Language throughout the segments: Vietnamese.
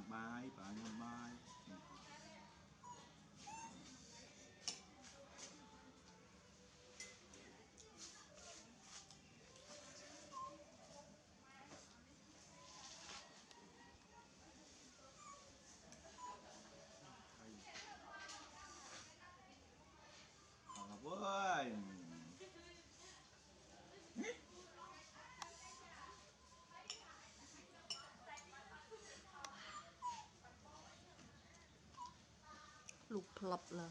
làm bài và làm bài với lục lập là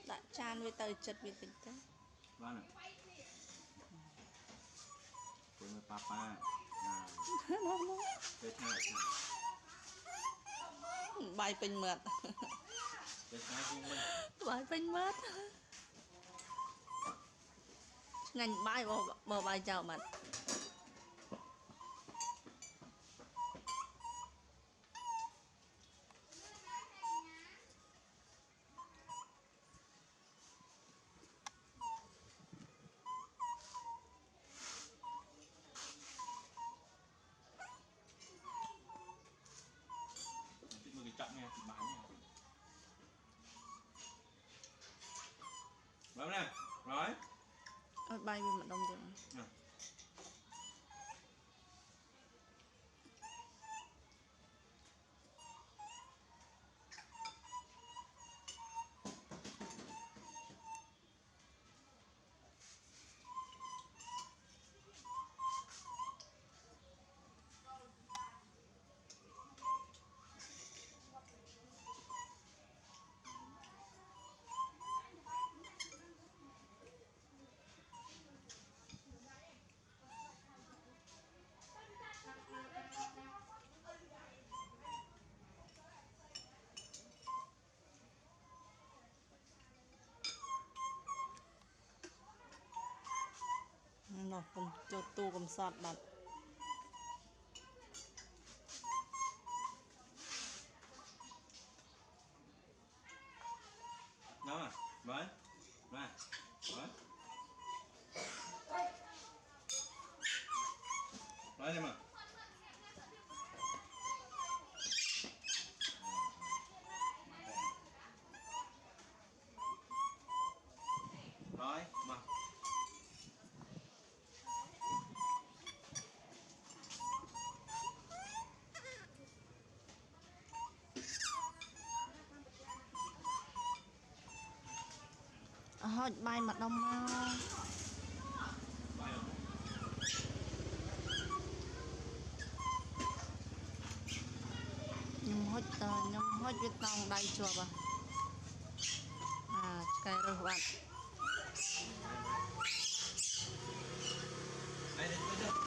đã chan với tờ chật với tính thế vâng cùng với papa thế nào bài bình mượt bài bình mượt ngành bài bò bài chào mặt cái chậm nha thì bán nha bấm nè rồi bay bên mặt đông rồi nè nó cùng cho tu cùng sọt đặt đâu à với này với nói xem mà rồi mà hơi bay mặt đông mau bài rồi nhưng hết Việt Nam đây chưa bà cái rồi bạn đây đây đây đây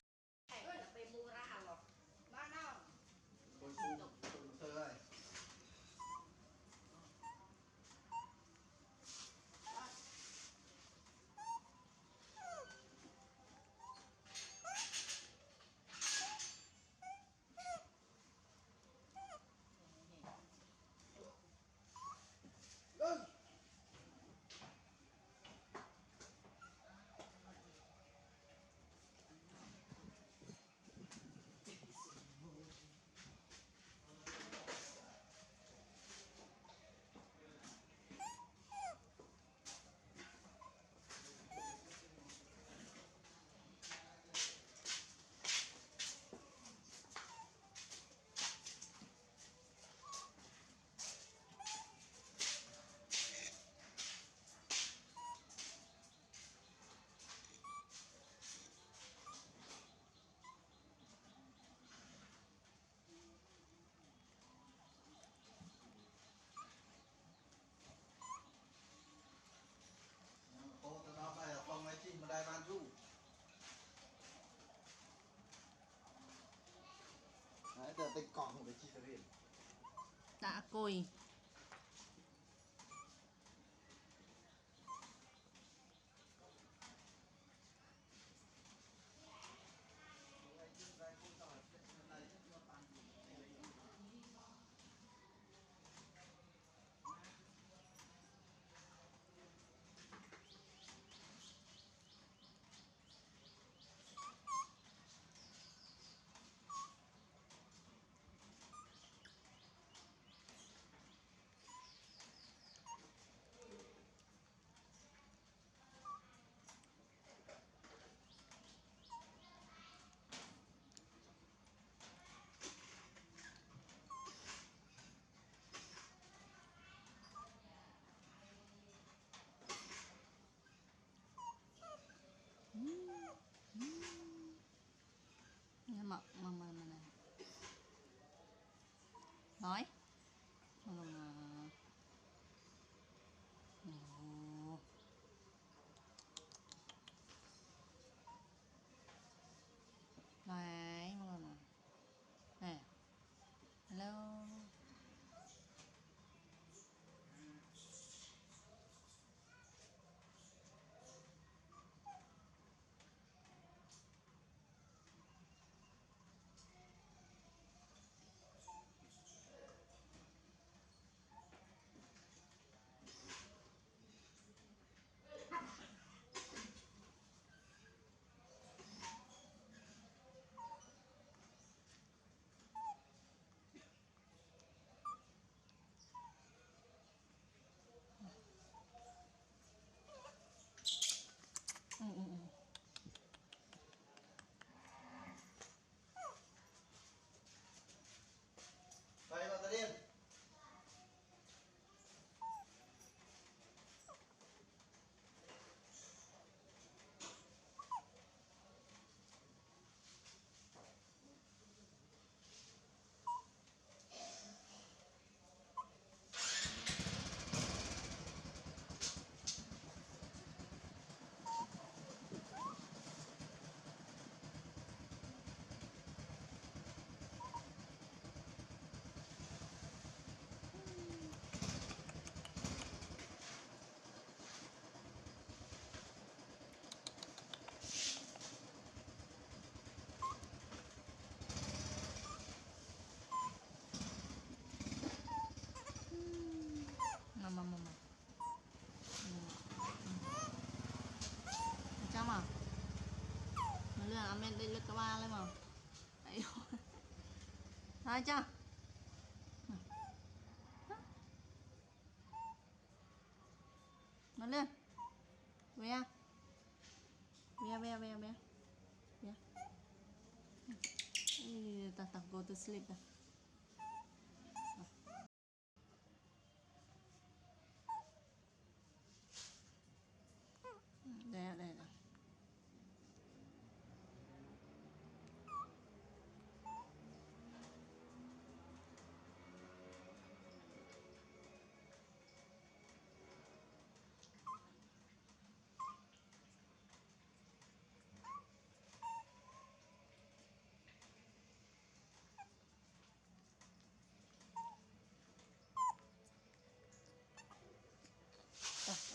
cô từ đó bây giờ không ai chim mà đây ban du đấy giờ tình còn không phải chi ra riêng đã cùi mà này nói mà ồ này mà nè hello ừ. Vậy mà ta điên. Mà sao mà nó lừa anh lên đây lừa các ba lên mà đấy thôi chưa nó lên về về ta go to sleep đây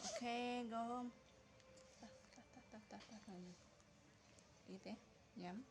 ok go home. Eat it. Yum.